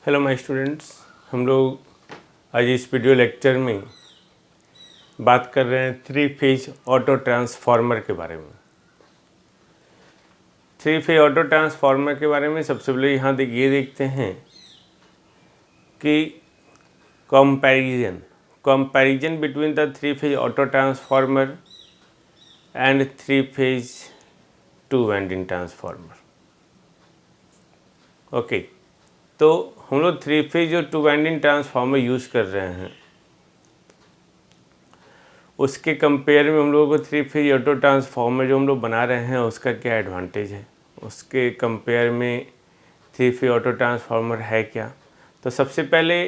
Hello my students, हम लोग आज इस वीडियो लेक्चर में बात कर रहे हैं थ्री फेज ऑटो ट्रांसफार्मर के बारे में। थ्री फेज ऑटो ट्रांसफार्मर के बारे में सबसे पहले यहाँ ये देखते हैं कि comparison between the three phase auto transformer and three phase two winding transformer. Okay, तो हम लोग थ्री फेज और टू वाइंडिंग ट्रांसफार्मर यूज़ कर रहे हैं, उसके कंपेयर में हम लोगों को थ्री फेज ऑटो ट्रांसफार्मर जो हम लोग बना रहे हैं उसका क्या एडवांटेज है, उसके कंपेयर में थ्री फेज ऑटो ट्रांसफार्मर है क्या। तो सबसे पहले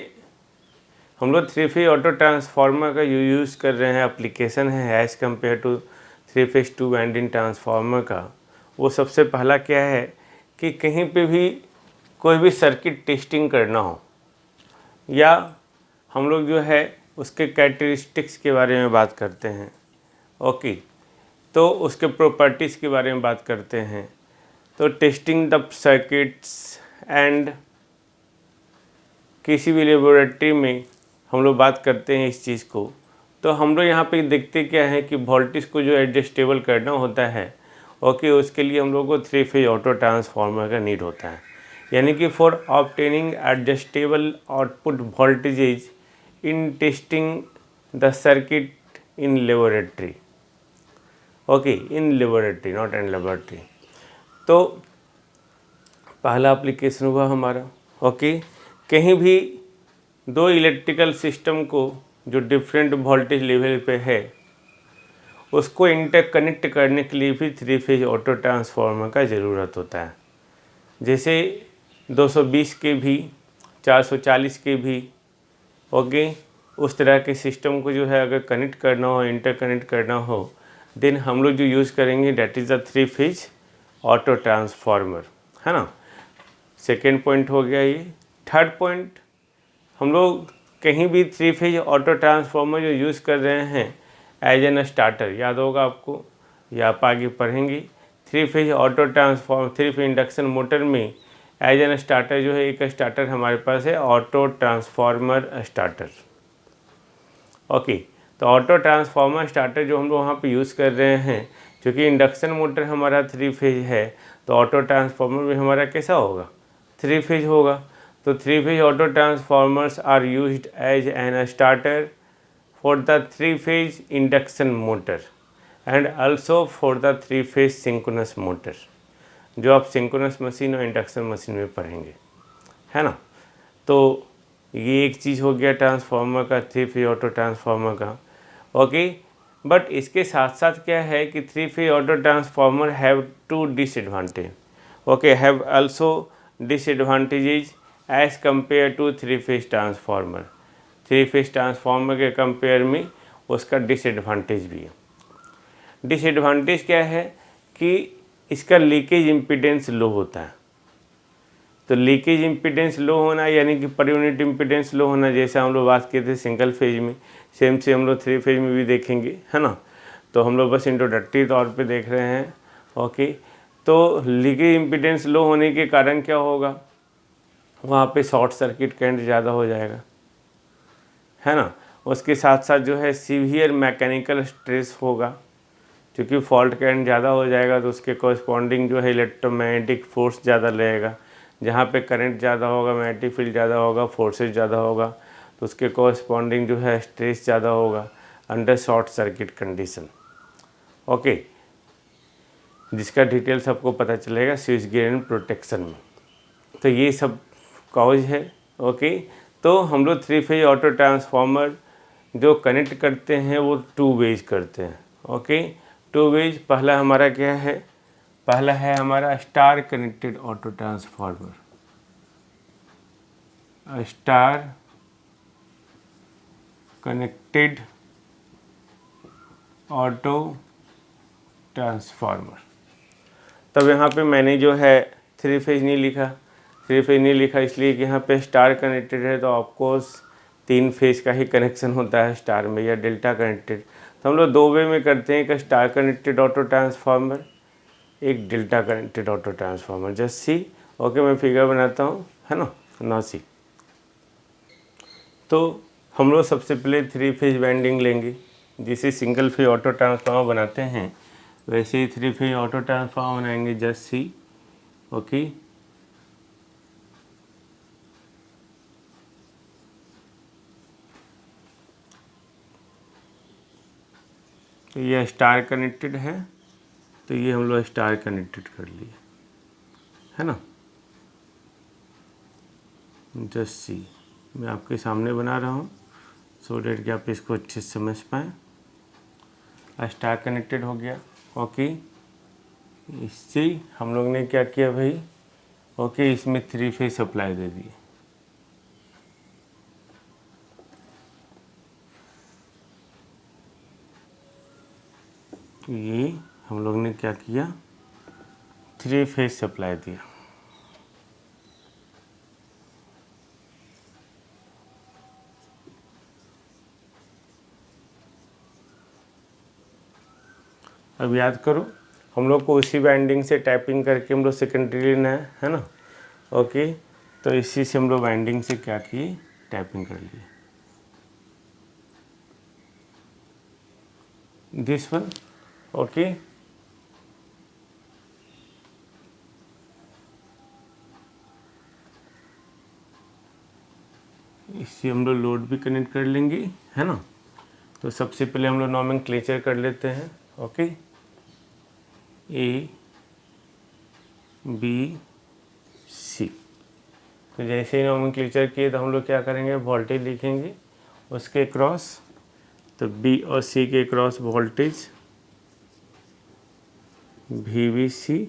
हम लोग थ्री फेज ऑटो ट्रांसफार्मर का यूज़ कर रहे हैं, एप्लीकेशन है as compare to three phase two winding transformer का। वो सबसे पहला क्या है कि कहीं पे भी कोई भी सर्किट टेस्टिंग करना हो या हम लोग जो है उसके कैरेक्टरिस्टिक्स के बारे में बात करते हैं। ओके, तो उसके प्रॉपर्टीज़ के बारे में बात करते हैं। तो टेस्टिंग द सर्किट्स एंड किसी भी लेबोरेटरी में हम लोग बात करते हैं इस चीज़ को। तो हम लोग यहाँ पे देखते क्या है कि वोल्टेज को जो एडजस्टेबल करना होता है, ओके, उसके लिए हम लोग को थ्री फेज ऑटो ट्रांसफार्मर का नीड होता है। यानी कि for obtaining adjustable output voltages in testing the circuit in laboratory. Okay, in laboratory, not in laboratory. तो पहला एप्लीकेशन हुआ हमारा। ओके, कहीं भी दो इलेक्ट्रिकल सिस्टम को जो डिफरेंट वोल्टेज लेवल पे है उसको इंटरकनेक्ट करने के लिए भी थ्री फेज ऑटो ट्रांसफार्मर का ज़रूरत होता है। जैसे 220 के भी, 440 के भी, ओके, उस तरह के सिस्टम को जो है अगर कनेक्ट करना हो, इंटरकनेक्ट करना हो, देन हम लोग जो यूज़ करेंगे that is the three phase auto transformer, है ना। सेकेंड पॉइंट हो गया ये। थर्ड पॉइंट, हम लोग कहीं भी थ्री फेज ऑटो ट्रांसफार्मर जो यूज़ कर रहे हैं एज एन स्टार्टर, याद होगा आपको या आप आगे पढ़ेंगे। Three phase auto transformer, three phase induction motor में एज एन स्टार्टर जो है एक स्टार्टर हमारे पास है ऑटो ट्रांसफार्मर स्टार्टर। ओके, तो ऑटो ट्रांसफार्मर स्टार्टर जो हम लोग वहाँ पे यूज़ कर रहे हैं, क्योंकि इंडक्शन मोटर हमारा थ्री फेज है तो ऑटो ट्रांसफार्मर भी हमारा कैसा होगा, थ्री फेज होगा। तो three phase auto transformers are used as an starter for the three phase induction motor and also for the three phase synchronous motor, जो आप सिंक्रोनस मशीन और इंडक्शन मशीन में पढ़ेंगे, है ना। तो ये एक चीज़ हो गया ट्रांसफार्मर का, थ्री फेज ऑटो ट्रांसफार्मर का। ओके, बट इसके साथ साथ क्या है कि three phase auto transformer have two disadvantage. Okay, have also disadvantages as compare to three phase transformer. Three phase transformer के कंपेयर में उसका डिसएडवांटेज भी है। डिसएडवांटेज क्या है कि इसका लीकेज इम्पीडेंस लो होता है। तो लीकेज इम्पीडेंस लो होना यानी कि पर यूनिट इम्पीडेंस लो होना, जैसे हम लोग बात किए थे सिंगल फेज में, सेम से हम लोग थ्री फेज में भी देखेंगे, है ना। तो हम लोग बस इंट्रोडक्टरी तौर पे देख रहे हैं। ओके, तो लीकेज इम्पीडेंस लो होने के कारण क्या होगा, वहाँ पे शॉर्ट सर्किट करंट ज़्यादा हो जाएगा, है ना। उसके साथ साथ जो है सीवियर मैकेनिकल स्ट्रेस होगा, क्योंकि फॉल्ट करंट ज़्यादा हो जाएगा तो उसके कॉरस्पॉन्डिंग जो है इलेक्ट्रोमैग्नेटिक फोर्स ज़्यादा लगेगा। जहाँ पे करंट ज़्यादा होगा, मैग्नेटिक फील्ड ज़्यादा होगा, फोर्सेस ज़्यादा होगा, तो उसके कॉरस्पॉन्डिंग जो है स्ट्रेस ज़्यादा होगा under short circuit condition. Okay, जिसका डिटेल्स आपको पता चलेगा स्विच गियर एंड प्रोटेक्शन में। तो ये सब कॉज है। ओके, तो हम लोग थ्री फेज ऑटो ट्रांसफार्मर जो कनेक्ट करते हैं वो टू वेज करते हैं। ओके, टू वेज पहला हमारा क्या है, पहला है हमारा star connected auto transformer. Star connected auto transformer. तब यहाँ पे मैंने जो है थ्री फेज नहीं लिखा, थ्री फेज नहीं लिखा इसलिए कि यहाँ पे स्टार कनेक्टेड है तो ऑफकोर्स तीन फेज का ही कनेक्शन होता है स्टार में, या डेल्टा कनेक्टेड। तो हम लोग दो वे में करते हैं, एक स्टार कनेक्टेड ऑटो ट्रांसफार्मर, एक delta connected auto transformer. Just see. Okay, मैं फिगर बनाता हूँ, है ना, नाउ सी। तो हम लोग सबसे पहले 3 फेज वाइंडिंग लेंगे। जिसे सिंगल फेज ऑटो ट्रांसफार्मर बनाते हैं वैसे ही 3 फेज ऑटो ट्रांसफार्मर बनाएंगे, जस्ट सी। ओके, तो ये स्टार कनेक्टेड है, तो ये हम लोग स्टार कनेक्टेड कर लिए, है ना। जस्ट सी, मैं आपके सामने बना रहा हूँ सो डेट कि आप इसको अच्छे से समझ पाएँ। स्टार कनेक्टेड हो गया। ओके, इससे हम लोग ने क्या किया भाई, ओके, इसमें 3 फेज सप्लाई दे दिए। तो ये हम लोग ने क्या किया, 3 फेज सप्लाई दिया। अब याद करो, हम लोग को उसी वाइंडिंग से टैपिंग करके हम लोग सेकेंडरी लेना है ना। ओके, तो इसी से हम लोग वाइंडिंग से क्या किए, टैपिंग कर लिए। दिस वन, ओके, इससे हम लोग लोड भी कनेक्ट कर लेंगे, है ना। तो सबसे पहले हम लोग नॉमेनक्लेचर कर लेते हैं। Okay, A B C. तो जैसे ही नॉमेनक्लेचर किए तो हम लोग क्या करेंगे, वोल्टेज लिखेंगे उसके क्रॉस। तो बी और सी के क्रॉस वोल्टेज VVC,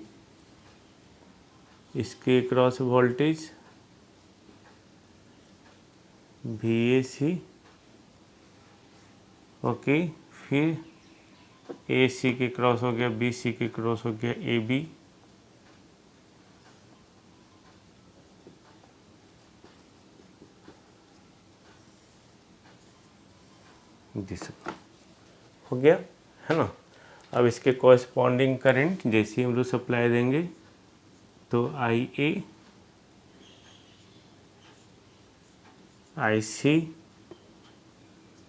इसके क्रॉस वोल्टेज VAC। ओके, फिर AC के क्रॉस हो गया, BC के क्रॉस हो गया AB। दिस हो गया, है ना। अब इसके कॉरस्पॉन्डिंग करंट जैसे ही हम लोग सप्लाई देंगे तो IA, IC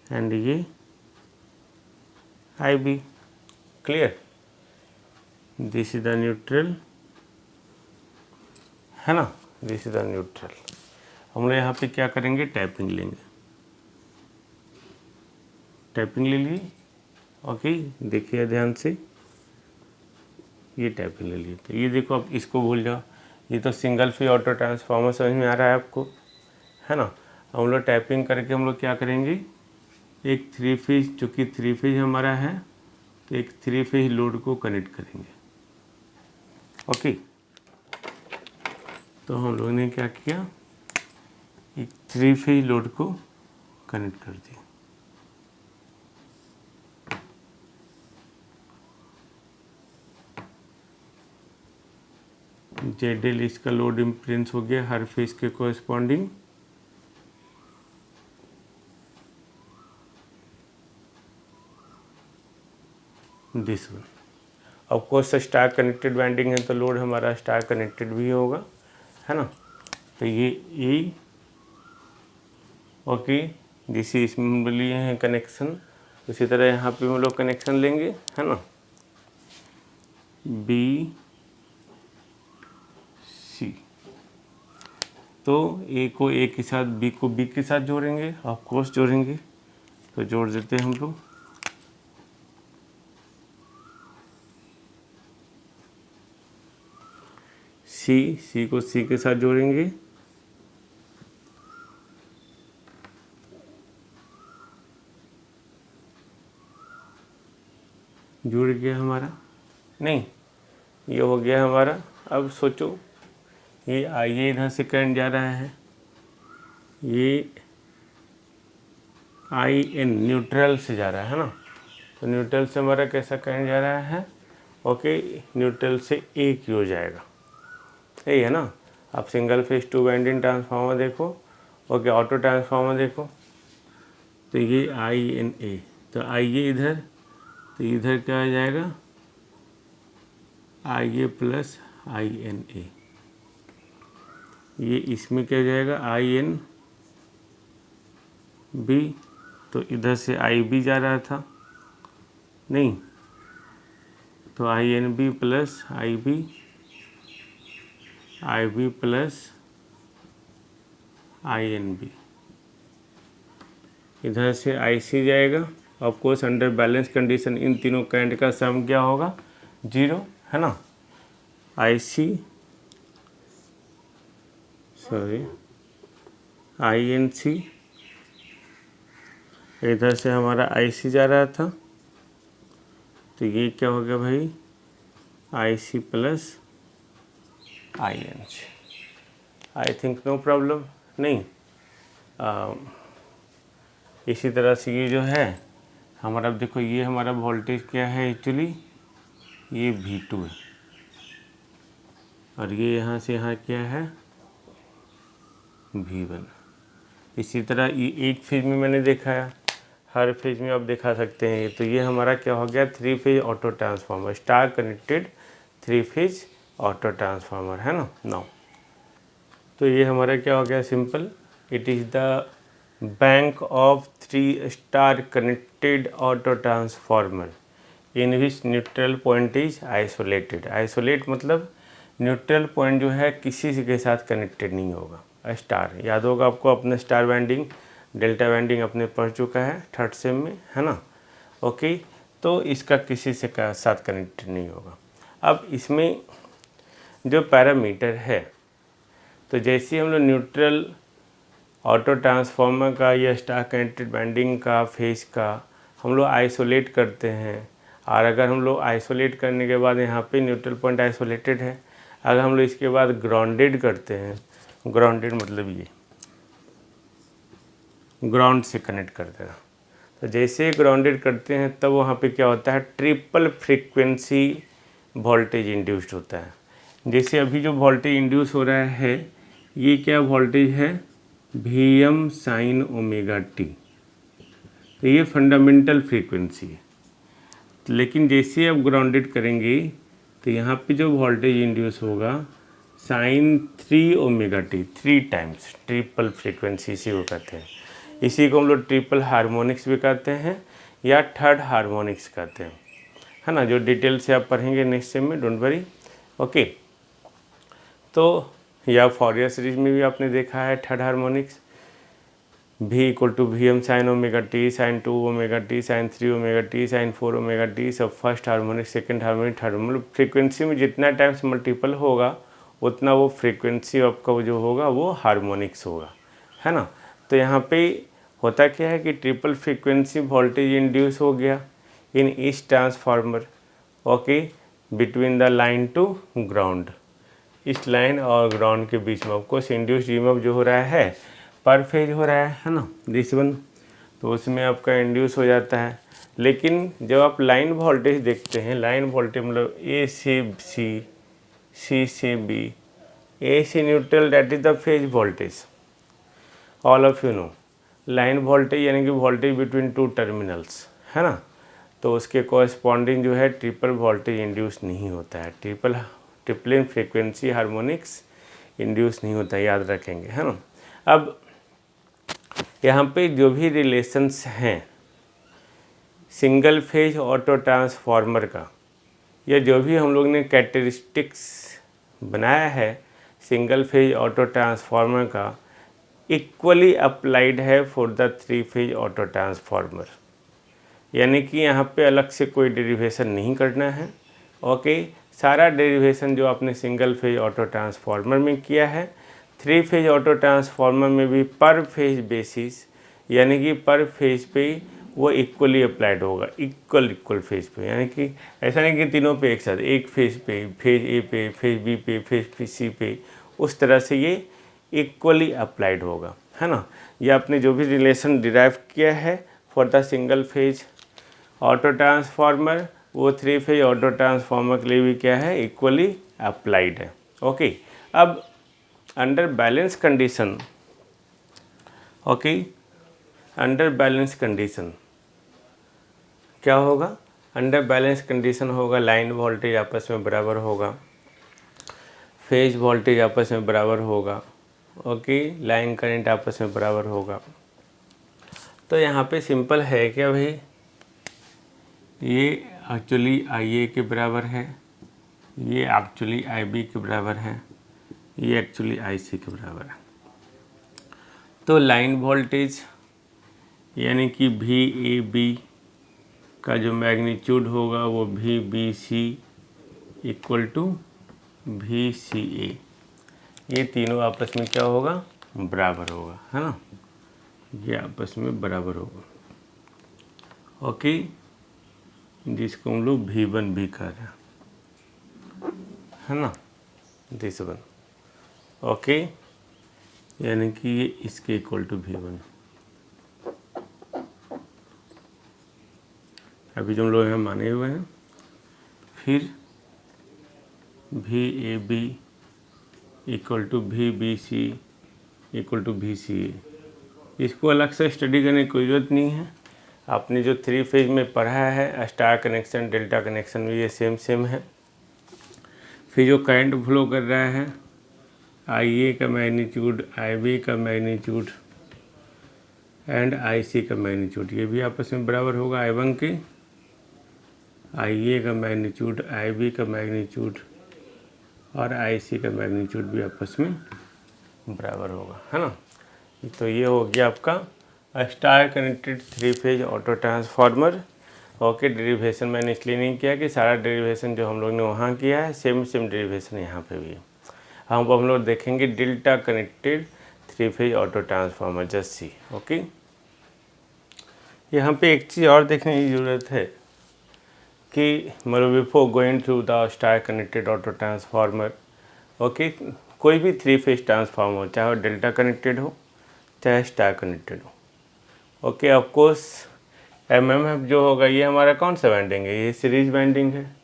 एंड ये IB। Clear, this is the neutral, है ना, दिस इज द न्यूट्रल। हम लोग यहाँ पे क्या करेंगे, टैपिंग लेंगे। टैपिंग ले लिए। ओके, देखिए ध्यान से, ये टैपिंग ले लिए। तो ये देखो, अब इसको भूल जाओ, ये तो सिंगल फेज ऑटो ट्रांसफार्मर समझ में आ रहा है आपको, है ना। हम लोग टैपिंग करके हम लोग क्या करेंगे, एक 3 फेज, चूँकि 3 फेज हमारा है तो एक 3 फेज लोड को कनेक्ट करेंगे। ओके, तो हम लोग ने क्या किया, एक 3 फेज लोड को कनेक्ट कर दिया। ZL इसका लोड इम्पीडेंस हो गया हर फेज के corresponding. This one, of course star connected winding है तो लोड हमारा स्टार कनेक्टेड भी होगा, है ना। तो ये E, ओके, जिसे इसमें हम लिए हैं कनेक्शन, उसी तरह यहाँ पे हम लोग कनेक्शन लेंगे, है ना। B C, तो A को A के साथ, B को B के साथ जोड़ेंगे, ऑफ कोर्स जोड़ेंगे। तो जोड़ देते हैं हम लोग। C को C के साथ जोड़ेंगे। जुड़ गया हमारा, नहीं, ये हो गया हमारा। अब सोचो, ये आइए इधर से करंट जा रहा है, ये IN न्यूट्रल से जा रहा है ना। तो न्यूट्रल से हमारा कैसा करंट जा रहा है, ओके, न्यूट्रल से A की हो जाएगा, यही है ना। आप सिंगल फेज 2 वाइंडिंग ट्रांसफार्मर देखो, ओके, ऑटो ट्रांसफार्मर देखो, तो ये INA, तो आइए इधर, तो इधर क्या आ जाएगा, IA प्लस INA। ये इसमें क्या हो जाएगा, IN बी, तो इधर से आई बी जा रहा था, नहीं तो I N B plus I B plus I N B, इधर से आई सी जाएगा। Of course under balance condition इन तीनों करंट का सम क्या होगा, 0, है ना। आई सी सॉरी आई एन सी, इधर से हमारा आई सी जा रहा था, तो ये क्या हो गया भाई, I C plus I N C. I think no problem, नहीं। इसी तरह से ये जो है हमारा, देखो ये हमारा वोल्टेज क्या है एक्चुअली, ये V2 है, और ये यहाँ से यहाँ क्या है, V1। इसी तरह ये एक फेज में मैंने दिखाया, हर फेज में आप दिखा सकते हैं। तो ये हमारा क्या हो गया, 3 phase auto transformer, star connected 3 phase auto transformer, है ना। नाउ तो ये हमारा क्या हो गया, simple, it is the bank of 3 star connected auto transformer in which neutral point is isolated. Isolate मतलब न्यूट्रल पॉइंट जो है किसी से के साथ कनेक्टेड नहीं होगा। स्टार याद होगा आपको, अपने स्टार वाइंडिंग डेल्टा वाइंडिंग अपने पढ़ चुका है 3rd सेम में, है ना। ओके, तो इसका किसी से का साथ कनेक्टेड नहीं होगा। अब इसमें जो पैरामीटर है, तो जैसे हम लोग न्यूट्रल ऑटो ट्रांसफार्मर का या स्टार कनेक्टेड वाइंडिंग का फेज का हम लोग आइसोलेट करते हैं, और अगर हम लोग आइसोलेट करने के बाद यहाँ पे न्यूट्रल पॉइंट आइसोलेटेड है, अगर हम लोग इसके बाद ग्राउंडेड करते हैं, ग्राउंडेड मतलब ये ग्राउंड से कनेक्ट कर देना, तो जैसे ग्राउंडेड करते हैं तब वहाँ पे क्या होता है, ट्रिपल फ्रीक्वेंसी वोल्टेज इंड्यूस्ड होता है। जैसे अभी जो वोल्टेज इंड्यूस हो रहा है, ये क्या वोल्टेज है, Vm साइन ओमेगा टी, तो ये फंडामेंटल फ्रीक्वेंसी है। लेकिन जैसे आप ग्राउंडेड करेंगे तो यहाँ पे जो वोल्टेज इंड्यूस होगा sine 3 omega T, 3 times, triple frequency इसी को कहते हैं। इसी को हम लोग ट्रिपल हार्मोनिक्स भी कहते हैं या 3rd हार्मोनिक्स कहते हैं, है ना, जो डिटेल से आप पढ़ेंगे नेक्स्ट सेम में, डोंट वरी। ओके, तो या फॉरियर सीरीज में भी आपने देखा है 3rd harmonics, V = Vm sine omega T, sine 2 omega T, sine 3 omega T, sine 4 omega T, सब 1st harmonic, 2nd harmonic, 3rd, मतलब फ्रीक्वेंसी में जितना टाइम्स मल्टीपल होगा उतना वो फ्रीक्वेंसी आपका जो होगा वो हार्मोनिक्स होगा, है ना। तो यहाँ पे होता क्या है कि ट्रिपल फ्रीक्वेंसी वोल्टेज इंड्यूस हो गया इन इस transformer, okay, between the line to ground, इस लाइन और ग्राउंड के बीच में ऑफकोर्स इंड्यूस ईएमएफ जो हो रहा है पर फेज हो रहा है ना, दिस वन, तो उसमें आपका इंड्यूस हो जाता है। लेकिन जब आप लाइन वोल्टेज देखते हैं, लाइन वोल्टेज मतलब ए से सी, सी से बी, ए से neutral, that is the phase voltage, all of you know. Line voltage यानी कि वोल्टेज बिटवीन 2 टर्मिनल्स, है ना, तो उसके कॉरस्पॉन्डिंग जो है ट्रिपल वोल्टेज इंड्यूस नहीं होता है, ट्रिपल फ्रीक्वेंसी हार्मोनिक्स इंड्यूस नहीं होता है, याद रखेंगे, है ना। अब यहाँ पे जो भी रिलेशंस हैं सिंगल फेज ऑटो ट्रांसफार्मर का, या जो भी हम लोग ने कैरेक्टरिस्टिक्स बनाया है सिंगल फेज ऑटो ट्रांसफार्मर का, इक्वली अप्लाइड है for the 3 phase auto transformer. यानी कि यहाँ पे अलग से कोई डेरिवेशन नहीं करना है, ओके। सारा डेरिवेशन जो आपने सिंगल फेज ऑटो ट्रांसफार्मर में किया है, 3 फेज ऑटो ट्रांसफार्मर में भी पर फेज बेसिस, यानी कि पर फेज पे वो इक्वली अप्लाइड होगा, इक्वल फेज पे, यानी कि ऐसा नहीं कि तीनों पे एक साथ, एक फेज पे, फेज ए पे, फेज बी पे, फेज सी पे, उस तरह से ये इक्वली अप्लाइड होगा, है ना। ये आपने जो भी रिलेशन डिराइव किया है for the single phase auto transformer, वो 3 फेज ऑटो ट्रांसफार्मर के लिए भी क्या है, इक्वली अप्लाइड है, ओके। अब under balance condition, okay, under balance condition क्या होगा, अंडर बैलेंस कंडीशन होगा लाइन वोल्टेज आपस में बराबर होगा, फेज वोल्टेज आपस में बराबर होगा, ओके, लाइन करंट आपस में बराबर होगा, तो यहाँ पे सिंपल है क्या भाई, ये एक्चुअली IA के बराबर है, ये एक्चुअली IB के बराबर है, ये एक्चुअली IC के बराबर है। तो लाइन वोल्टेज यानी कि VAB का जो मैग्नीट्यूड होगा वो VBC इक्वल टू VCA, ये तीनों आपस में क्या होगा, बराबर होगा, है ना, ये आपस में बराबर होगा। ओके, जिसको हम लोग V1 भी कह रहे हैं, है ना, दिस वन। ओके, यानी कि ये इसके इक्वल टू V1। अभी जो हम लोग यहाँ माने हुए हैं, फिर VAB equal to VBC equal to VCA। इसको अलग से स्टडी करने की कोई ज़रूरत नहीं है, आपने जो 3 फेज में पढ़ा है, स्टार कनेक्शन डेल्टा कनेक्शन में ये सेम है। फिर जो करंट फ्लो कर रहा है, IA का मैग्नीट्यूड, IB का मैग्नीट्यूड एंड IC का मैग्नीट्यूड, ये भी आपस में बराबर होगा I1 के। IA का मैग्नीट्यूड, IB का मैग्नीट्यूड और IC का मैग्नीट्यूड भी आपस में बराबर होगा, है ना। तो ये हो गया आपका star connected 3 phase auto transformer. Okay, derivation मैंने इसलिए नहीं किया कि सारा डेरिवेशन जो हम लोग ने वहाँ किया है सेम डेरिवेशन यहाँ पे भी है। हम लोग देखेंगे delta connected 3 phase auto transformer, just see. Okay, यहाँ पे एक चीज़ और देखने की ज़रूरत है कि मतलब before going through the star connected auto transformer, okay, कोई भी 3 फेज ट्रांसफार्मर हो, चाहे वो डेल्टा कनेक्टेड हो चाहे स्टार कनेक्टेड हो। ओके, ऑफ कोर्स MMF जो होगा ये हमारा कौन सा वाइंडिंग है, ये सीरीज वाइंडिंग है,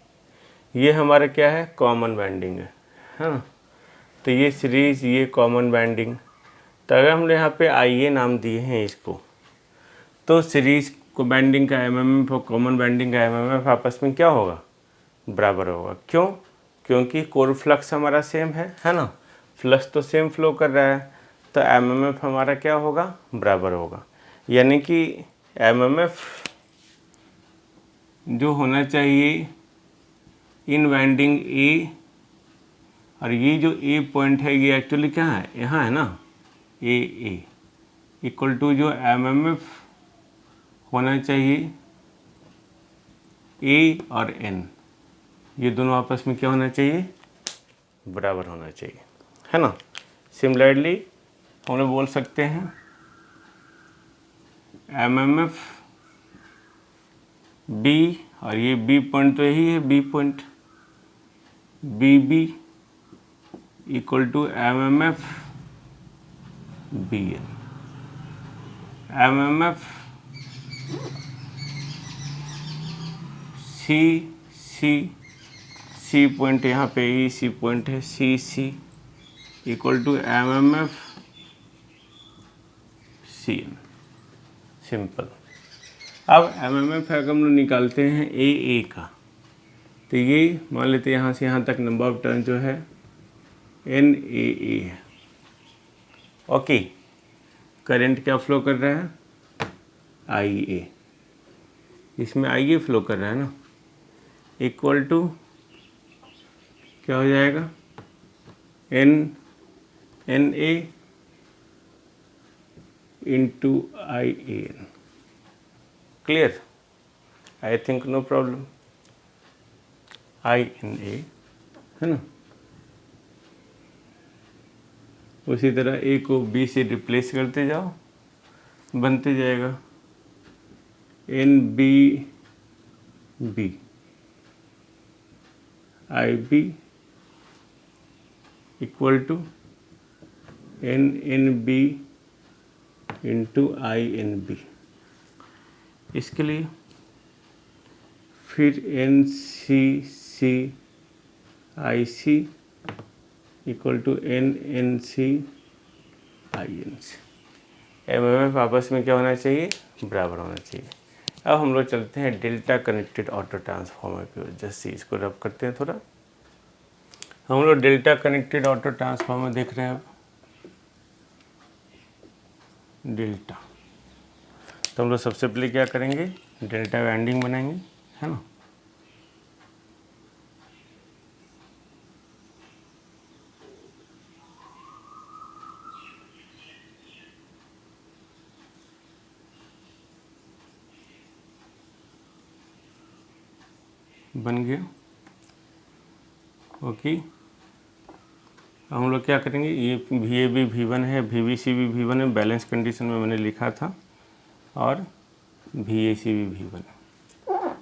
ये हमारा क्या है, कॉमन वाइंडिंग है ना। तो ये सीरीज, ये कॉमन वाइंडिंग। तो अगर हमने यहाँ पे IA नाम दिए हैं इसको, तो सीरीज को वाइंडिंग का MMF और कॉमन वाइंडिंग का MMF आपस में क्या होगा, बराबर होगा। क्यों? क्योंकि कोर फ्लक्स हमारा सेम है ना, फ्लक्स तो सेम फ्लो कर रहा है, तो MMF हमारा क्या होगा, बराबर होगा। यानी कि MMF जो होना चाहिए इन वाइंडिंग A, और ये जो A पॉइंट है ये एक्चुअली क्या है, यहाँ है ना, AA इक्वल टू जो MMF होना चाहिए A और N, ये दोनों आपस में क्या होना चाहिए, बराबर होना चाहिए, है ना। सिमिलरली हम लोग बोल सकते हैं MMF B, और ये B पॉइंट तो यही है, B point, BB equal to MMF BN। MMF C point यहाँ पे ही C पॉइंट है, CC equal to MMF CN। Simple. अब MMF अगर हम लोग निकालते हैं AA का, तो ये मान लेते हैं यहाँ से यहाँ तक नंबर ऑफ टर्न जो है NAA है। ओके, करंट क्या फ्लो कर रहा है, IA, इसमें IA फ्लो कर रहा है ना, इक्वल टू क्या हो जाएगा, NA into IAN। Clear? I think no problem. INA है ना, उसी तरह A को B से रिप्लेस करते जाओ, बनते जाएगा NBB IB equal to NNB into INB। इसके लिए फिर NCC IC equal to NNC INC। MMF आपस में क्या होना चाहिए, बराबर होना चाहिए। अब हम लोग चलते हैं डेल्टा कनेक्टेड ऑटो ट्रांसफार्मर की वजह से, इसको रब करते हैं थोड़ा। हम लोग डेल्टा कनेक्टेड ऑटो ट्रांसफार्मर देख रहे हैं अब, डेल्टा। तो हम लोग सबसे पहले क्या करेंगे, डेल्टा वाइंडिंग बनाएंगे, है ना। बन गया, ओके। हम लोग क्या करेंगे, ये VAB V1 है, VBC भी V1 है, बैलेंस कंडीशन में मैंने लिखा था, और VAC भी V1।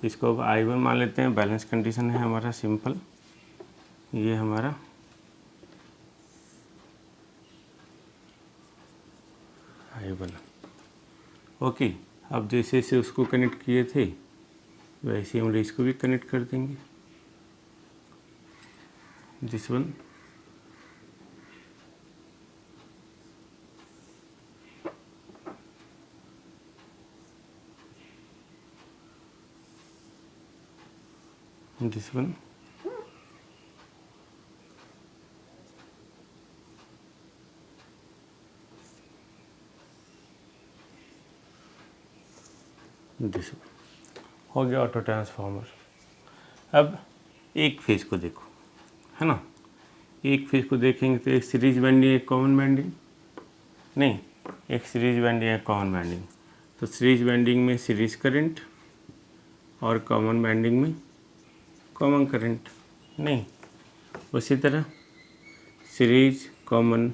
इसको अब I1 मान लेते हैं, बैलेंस कंडीशन है हमारा सिंपल, ये हमारा I1, ओके। अब जैसे से उसको कनेक्ट किए थे वैसे हम लोग इसको भी कनेक्ट कर देंगे, this one, this one, this one. हो गया ऑटो ट्रांसफार्मर। अब एक फेज को देखो, है ना। एक फेज को देखेंगे तो एक सीरीज वाइंडिंग, एक कॉमन वाइंडिंग, नहीं, एक सीरीज वाइंडिंग, एक कॉमन वाइंडिंग। तो सीरीज वाइंडिंग में सीरीज करंट और कॉमन वाइंडिंग में कॉमन करंट, नहीं। उसी तरह सीरीज कॉमन,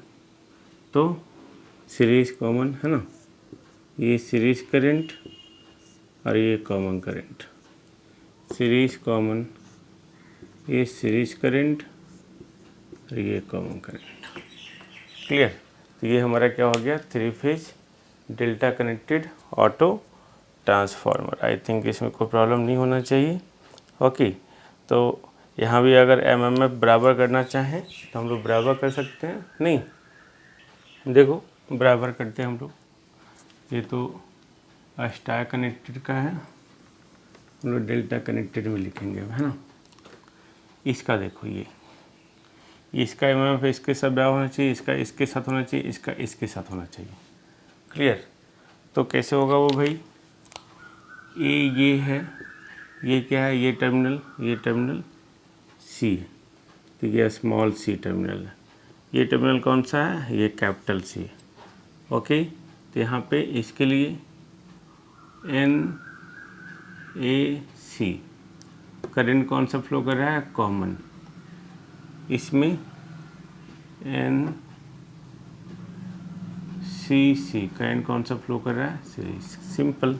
तो सीरीज कॉमन, है ना, ये सीरीज करंट और ये कॉमन करंट, सीरीज कॉमन, ये सीरीज करंट और ये कॉमन करंट, क्लियर। तो ये हमारा क्या हो गया, 3 phase delta connected auto transformer. I think इसमें कोई प्रॉब्लम नहीं होना चाहिए, ओके। तो यहाँ भी अगर MMF बराबर करना चाहें तो हम लोग बराबर कर सकते हैं, नहीं, देखो बराबर करते हैं हम लोग, ये तो स्टार कनेक्टेड का है, हम लोग डेल्टा कनेक्टेड में लिखेंगे, है ना। इसका देखो, ये इसका MMF इसके साथ बराबर होना चाहिए, इसका इसके साथ होना चाहिए, इसका इसके साथ होना चाहिए, क्लियर। तो कैसे होगा वो भाई, ये है, ये क्या है, ये टर्मिनल C है, तो ये स्मॉल c टर्मिनल है, ये टर्मिनल कौन सा है, ये कैपिटल C है, ओके। तो यहाँ पे इसके लिए NAC करंट कौन सा फ्लो कर रहा है, कॉमन, इसमें NCC करंट कौन सा फ्लो कर रहा है, सीरीज, सिंपल।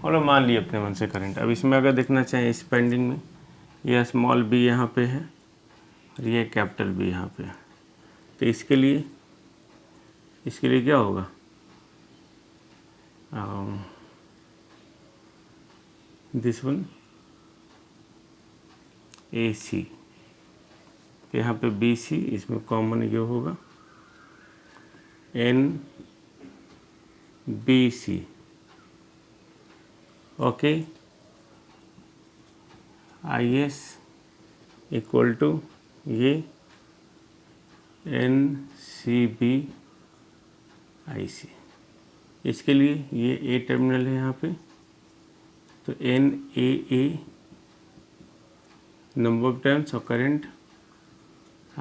और मान लिए अपने मन से करंट। अब इसमें अगर देखना चाहें इस पेंडिंग में, यह स्मॉल b यहाँ पे है और ये कैपिटल B यहाँ पे है, तो इसके लिए क्या होगा, दिस वन AC, तो यहाँ पे BC, इसमें कॉमन ये होगा NBC, okay. IS equal to ये NCBIC। इसके लिए ये A टर्मिनल है यहाँ पे, तो NAA नंबर ऑफ टर्न्स और current,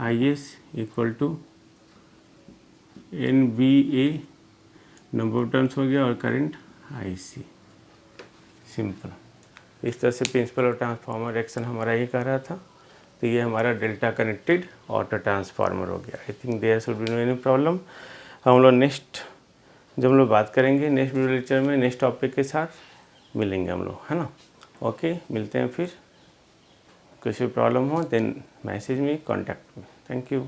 IS equal to NBA number of turns हो गया और करंट IC, सिंपल। इस तरह से प्रिंसिपल और ट्रांसफार्मर एक्शन हमारा ये कह रहा था। तो ये हमारा डेल्टा कनेक्टेड ऑटो ट्रांसफार्मर हो गया। I think there should be no any problem. हम लोग नेक्स्ट जब हम लोग बात करेंगे नेक्स्ट वीडियो लेक्चर में नेक्स्ट टॉपिक के साथ मिलेंगे हम लोग, है ना। ओके, मिलते हैं फिर। कुछ भी प्रॉब्लम हो देन मैसेज में, कॉन्टैक्ट में। Thank you.